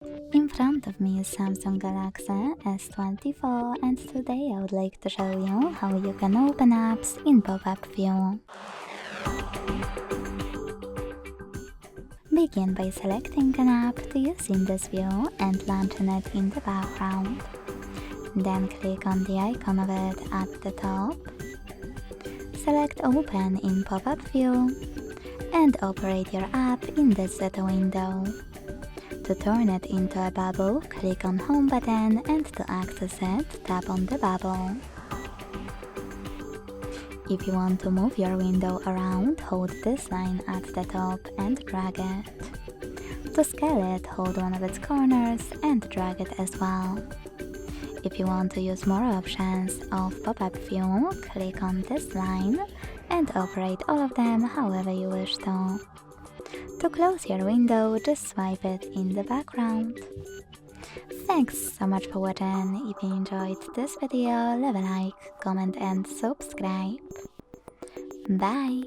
In front of me is Samsung Galaxy S24 and today I would like to show you how you can open apps in pop-up view. Begin by selecting an app to use in this view and launching it in the background. Then click on the icon of it at the top. Select Open in pop-up view and operate your app in this data window. To turn it into a bubble, click on Home button and to access it, tap on the bubble. If you want to move your window around, hold this line at the top and drag it. To scale it, hold one of its corners and drag it as well. If you want to use more options of pop-up view, click on this line and operate all of them however you wish to. To close your window, just swipe it in the background. Thanks so much for watching. If you enjoyed this video, leave a like, comment and subscribe. Bye!